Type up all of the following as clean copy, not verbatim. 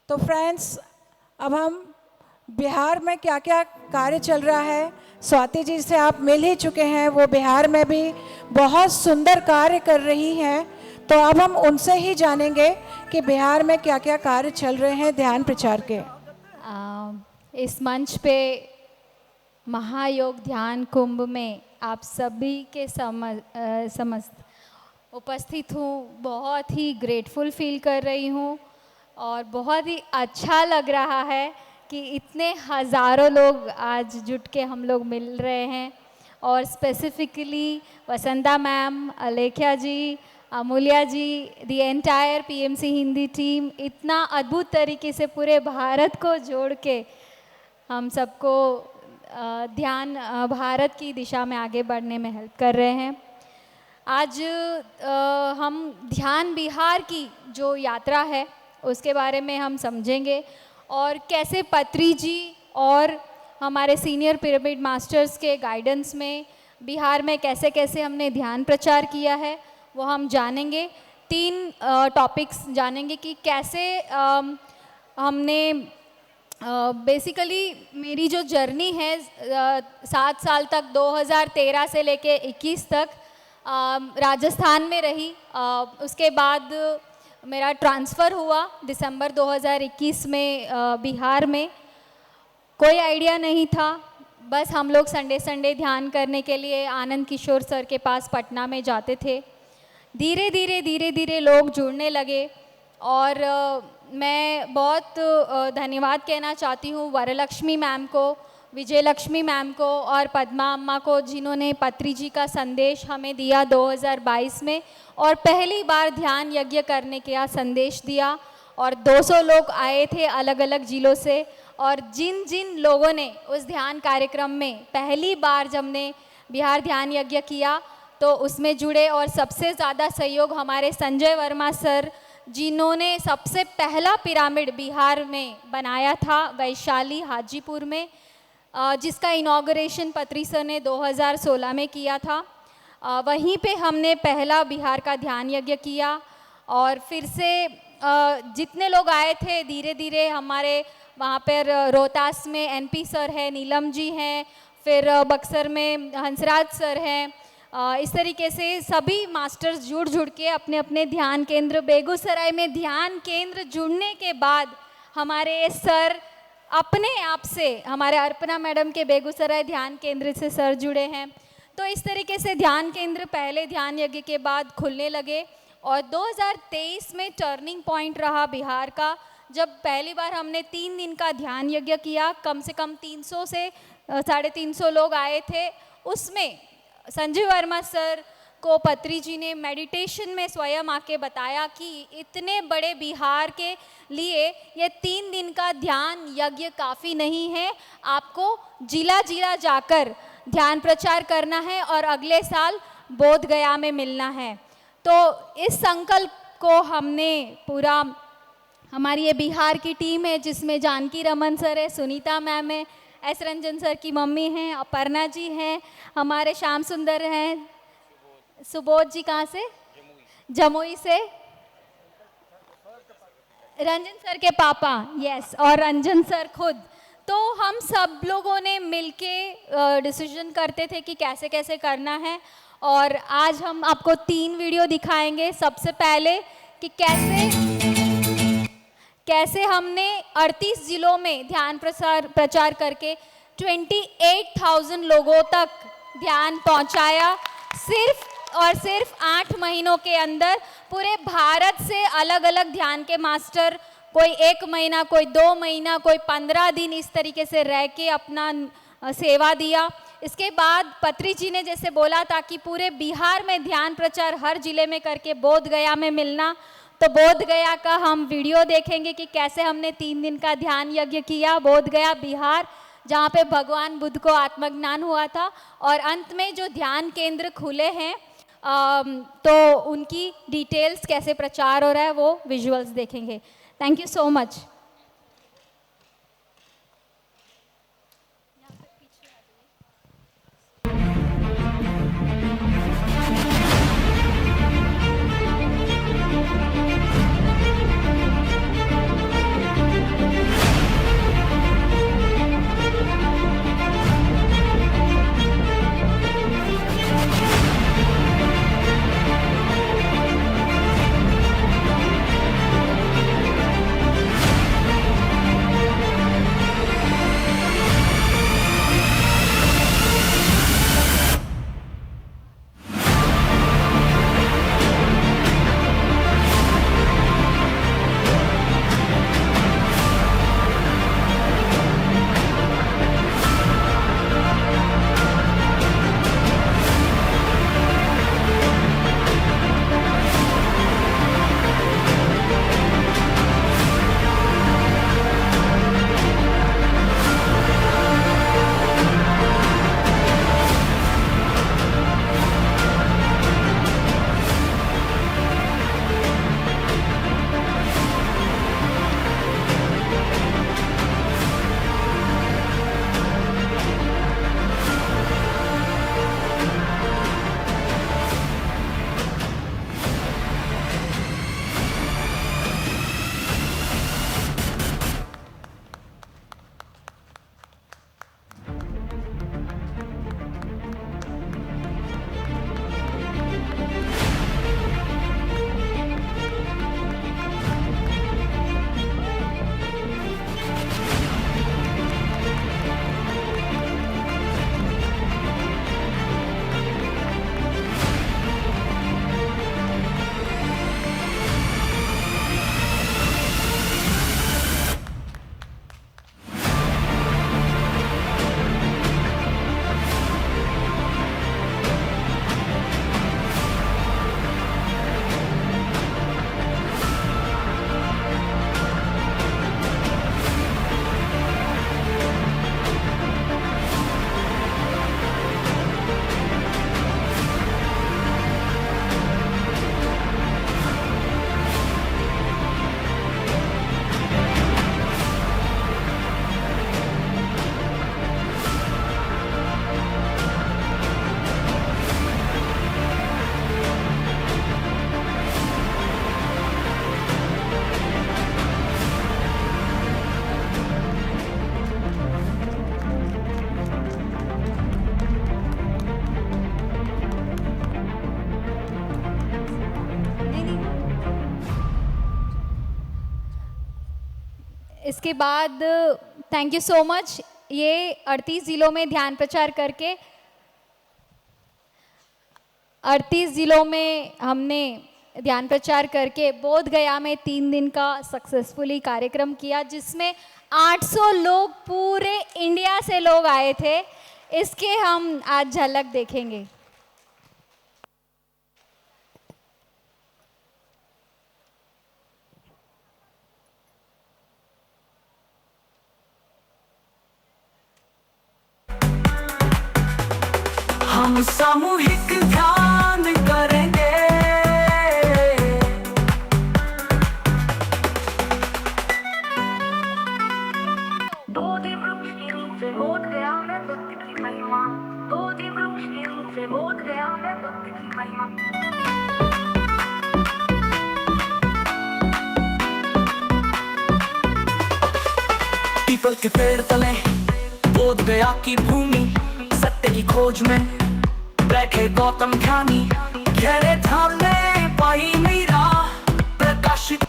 तो फ्रेंड्स, अब हम बिहार में क्या क्या कार्य चल रहा है, स्वाति जी से आप मिल ही चुके हैं, वो बिहार में भी बहुत सुंदर कार्य कर रही हैं। तो अब हम उनसे ही जानेंगे कि बिहार में क्या क्या कार्य चल रहे हैं ध्यान प्रचार के। इस मंच पे महायोग ध्यान कुंभ में आप सभी के समस्त उपस्थित हूँ। बहुत ही ग्रेटफुल फील कर रही हूँ और बहुत ही अच्छा लग रहा है कि इतने हज़ारों लोग आज जुट के हम लोग मिल रहे हैं। और specifically Vasanta ma'am, Alekhya ji, Amulya ji, the entire PMC Hindi team इतना अद्भुत तरीके से पूरे भारत को जोड़ के हम सबको ध्यान भारत की दिशा में आगे बढ़ने में हेल्प कर रहे हैं। आज हम ध्यान बिहार की जो यात्रा है उसके बारे में हम समझेंगे और कैसे पत्री जी और हमारे सीनियर पिरामिड मास्टर्स के गाइडेंस में बिहार में कैसे कैसे हमने ध्यान प्रचार किया है वो हम जानेंगे। 3 टॉपिक्स जानेंगे कि कैसे हमने बेसिकली मेरी जो जर्नी है 7 साल तक 2013 से लेके 21 तक राजस्थान में रही। उसके बाद मेरा ट्रांसफ़र हुआ दिसंबर 2021 में बिहार में। कोई आइडिया नहीं था, बस हम लोग संडे ध्यान करने के लिए आनंद किशोर सर के पास पटना में जाते थे। धीरे धीरे लोग जुड़ने लगे और मैं बहुत धन्यवाद कहना चाहती हूँ वरलक्ष्मी मैम को, विजयलक्ष्मी मैम को और पद्मा अम्मा को, जिन्होंने पत्री जी का संदेश हमें दिया 2022 में और पहली बार ध्यान यज्ञ करने का संदेश दिया। और 200 लोग आए थे अलग अलग जिलों से और जिन जिन लोगों ने उस ध्यान कार्यक्रम में पहली बार जब ने बिहार ध्यान यज्ञ किया तो उसमें जुड़े। और सबसे ज़्यादा सहयोग हमारे संजय वर्मा सर, जिन्होंने सबसे पहला पिरामिड बिहार में बनाया था वैशाली हाजीपुर में, जिसका इनॉग्रेशन पत्री सर ने 2016 में किया था। वहीं पे हमने पहला बिहार का ध्यान यज्ञ किया और फिर से जितने लोग आए थे धीरे धीरे हमारे वहाँ पर रोहतास में एनपी सर है, नीलम जी हैं, फिर बक्सर में हंसराज सर हैं। इस तरीके से सभी मास्टर्स जुड़ के अपने अपने ध्यान केंद्र, बेगूसराय में ध्यान केंद्र जुड़ने के बाद हमारे सर अपने आप से, हमारे अर्पणा मैडम के बेगूसराय ध्यान केंद्र से सर जुड़े हैं। तो इस तरीके से ध्यान केंद्र पहले ध्यान यज्ञ के बाद खुलने लगे और 2023 में टर्निंग पॉइंट रहा बिहार का, जब पहली बार हमने 3 दिन का ध्यान यज्ञ किया। कम से कम 300 से 350 लोग आए थे। उसमें संजय वर्मा सर को पत्री जी ने मेडिटेशन में स्वयं आके बताया कि इतने बड़े बिहार के लिए ये 3 दिन का ध्यान यज्ञ काफ़ी नहीं है, आपको जिला जिला जाकर ध्यान प्रचार करना है और अगले साल बोध गया में मिलना है। तो इस संकल्प को हमने पूरा, हमारी ये बिहार की टीम है जिसमें जानकी रमन सर है, सुनीता मैम है, एस रंजन सर की मम्मी हैं, अपर्णा जी हैं, हमारे श्याम सुंदर हैं, सुबोध जी कहाँ से, जमुई से, रंजन सर के पापा, यस, और रंजन सर खुद। तो हम सब लोगों ने मिलके डिसीजन करते थे कि कैसे कैसे करना है और आज हम आपको 3 वीडियो दिखाएंगे। सबसे पहले कि कैसे हमने 38 जिलों में ध्यान प्रचार करके 28,000 लोगों तक ध्यान पहुंचाया, सिर्फ और सिर्फ 8 महीनों के अंदर। पूरे भारत से अलग अलग ध्यान के मास्टर, कोई 1 महीना, कोई 2 महीना, कोई 15 दिन इस तरीके से रह के अपना सेवा दिया। इसके बाद पत्री जी ने जैसे बोला था कि पूरे बिहार में ध्यान प्रचार हर जिले में करके बोध गया में मिलना, तो बोध गया का हम वीडियो देखेंगे कि कैसे हमने 3 दिन का ध्यान यज्ञ किया बोध गया बिहार, जहाँ पे भगवान बुद्ध को आत्मज्ञान हुआ था। और अंत में जो ध्यान केंद्र खुले हैं तो उनकी डिटेल्स कैसे प्रचार हो रहा है वो विजुअल्स देखेंगे। Thank you so much. इसके बाद थैंक यू सो मच। ये 38 ज़िलों में ध्यान प्रचार करके 38 ज़िलों में हमने ध्यान प्रचार करके बोध गया में 3 दिन का सक्सेसफुली कार्यक्रम किया, जिसमें 800 लोग पूरे इंडिया से लोग आए थे। इसके हम आज झलक देखेंगे। हम सामूहिक ध्यान करेंगे, बोधि वृक्ष के नीचे बोध गया मैं बुद्ध की महिमा, बोधि वृक्ष के नीचे बोध गया मैं बुद्ध की महिमा। पीपल के पेड़ तले बोध गया की भूमि, सत्य की खोज में बैठे गौतम ज्ञानी, गहरे धाम में पाई मीरा प्रकाशित।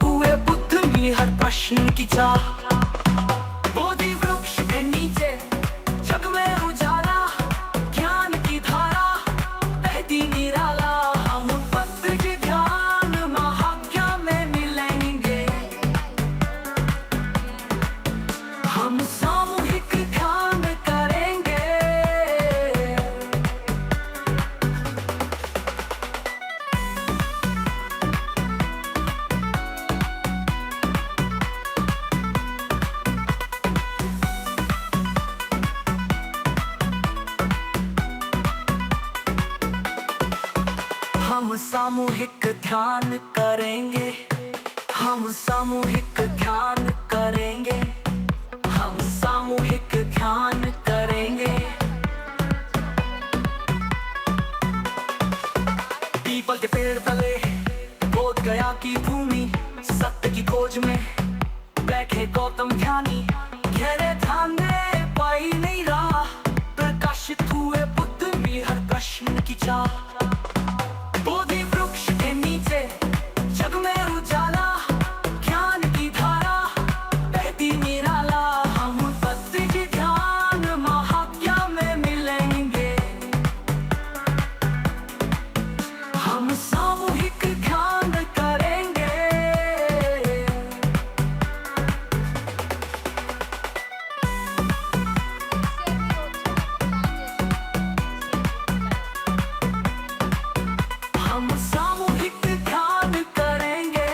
हुए बुद्ध में हर प्रश्न की चाह, बोधि वृक्ष के नीचे जग में उजाला, ज्ञान की धारा बहती निराला। हम पत्र के ध्यान महाज्ञा में मिलेंगे, हम सामूहिक ध्यान करेंगे। हम सामूहिक ध्यान करेंगे, हम सामूहिक ध्यान करेंगे, हम सामूहिक ध्यान करेंगे। पीपल के पेड़ तले बोध गया की भूमि, सत्य की खोज में बैठे गौतम ज्ञानी, गहरे ध्यान में पाई नई राह, प्रकाशित हुए बुद्ध में हर प्रश्न की चाह। बोधि वृक्ष के नीचे जग में उजाला, ज्ञान की धारा बहती निराला। हम पत्र के ध्यान महाज्ञा में मिलेंगे, हम सामूहिक ध्यान करेंगे। हम सामूहिक ध्यान करेंगे।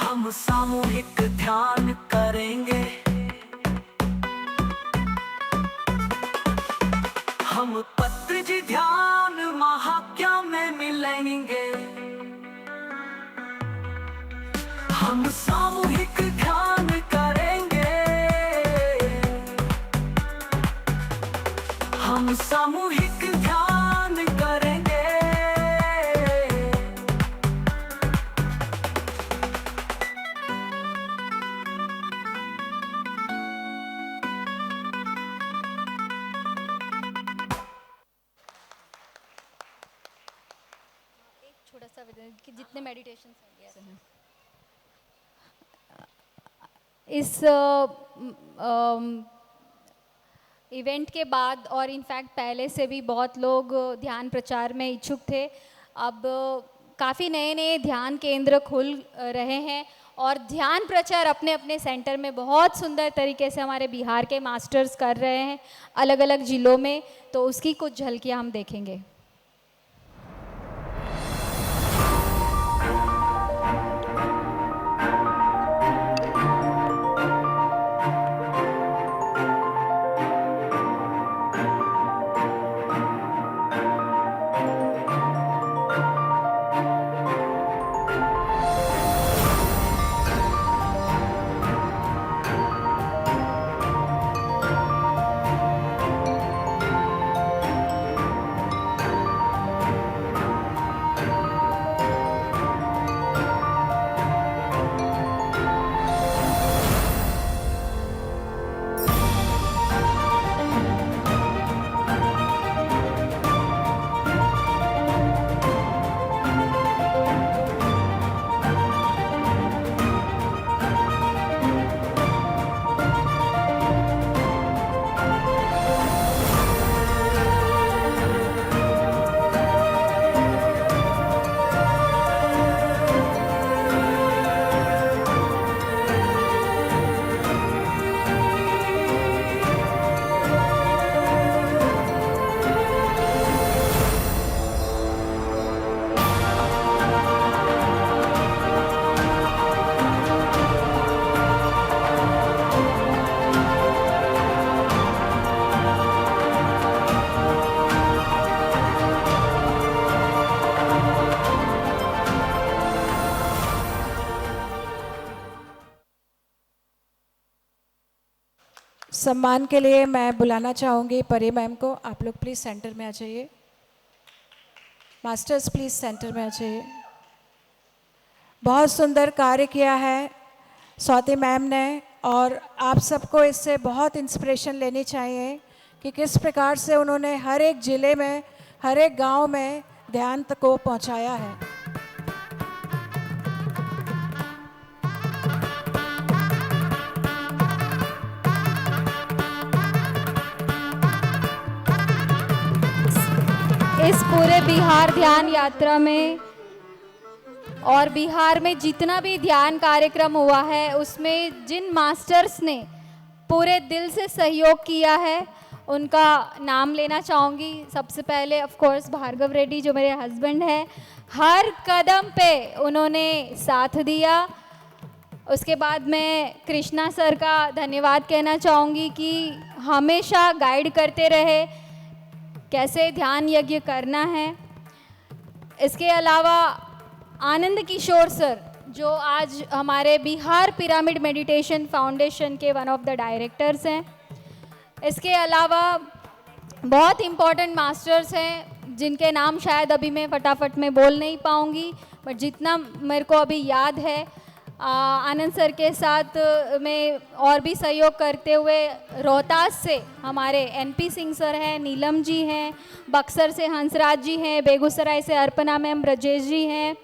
हम सामूहिक ध्यान करेंगे, हम पत्र जी ध्यान महाज्ञा में मिलेंगे, हम सामूहिक ध्यान करेंगे, हम सामूहिक ध्यान करेंगे। एक छोटा सा कि जितने मेडिटेशन इस इवेंट के बाद और इनफैक्ट पहले से भी बहुत लोग ध्यान प्रचार में इच्छुक थे। अब काफ़ी नए नए ध्यान केंद्र खुल रहे हैं और ध्यान प्रचार अपने अपने सेंटर में बहुत सुंदर तरीके से हमारे बिहार के मास्टर्स कर रहे हैं अलग अलग ज़िलों में। तो उसकी कुछ झलकियाँ हम देखेंगे। सम्मान के लिए मैं बुलाना चाहूँगी परी मैम को। आप लोग प्लीज़ सेंटर में आ जाइए। मास्टर्स प्लीज़ सेंटर में आ जाइए। बहुत सुंदर कार्य किया है स्वाति मैम ने, और आप सबको इससे बहुत इंस्पिरेशन लेनी चाहिए कि किस प्रकार से उन्होंने हर एक ज़िले में, हर एक गांव में ध्यान तक को पहुंचाया है। इस पूरे बिहार ध्यान यात्रा में और बिहार में जितना भी ध्यान कार्यक्रम हुआ है, उसमें जिन मास्टर्स ने पूरे दिल से सहयोग किया है, उनका नाम लेना चाहूँगी। सबसे पहले ऑफ कोर्स भार्गव रेड्डी जो मेरे हस्बैंड हैं, हर कदम पे उन्होंने साथ दिया। उसके बाद मैं कृष्णा सर का धन्यवाद कहना चाहूँगी कि हमेशा गाइड करते रहे कैसे ध्यान यज्ञ करना है। इसके अलावा आनंद किशोर सर जो आज हमारे बिहार पिरामिड मेडिटेशन फाउंडेशन के वन ऑफ द डायरेक्टर्स हैं। इसके अलावा बहुत इम्पॉर्टेंट मास्टर्स हैं जिनके नाम शायद अभी मैं फटाफट में बोल नहीं पाऊँगी, बट जितना मेरे को अभी याद है, आनंद सर के साथ में और भी सहयोग करते हुए रोहतास से हमारे एनपी सिंह सर हैं, नीलम जी हैं, बक्सर से हंसराज जी हैं, बेगूसराय से अर्पणा मैम, ब्रजेश जी हैं,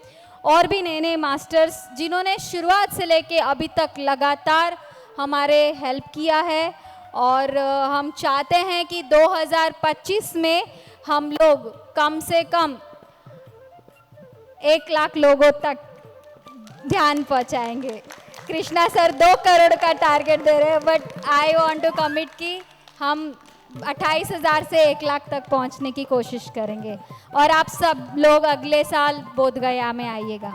और भी नए नए मास्टर्स जिन्होंने शुरुआत से लेके अभी तक लगातार हमारे हेल्प किया है। और हम चाहते हैं कि 2025 में हम लोग कम से कम 1 लाख लोगों तक ध्यान पहुंचाएंगे। कृष्णा सर 2 करोड़ का टारगेट दे रहे हैं, but I want to commit कि हम 28,000 से 1 लाख तक पहुंचने की कोशिश करेंगे। और आप सब लोग अगले साल बोधगया में आइएगा।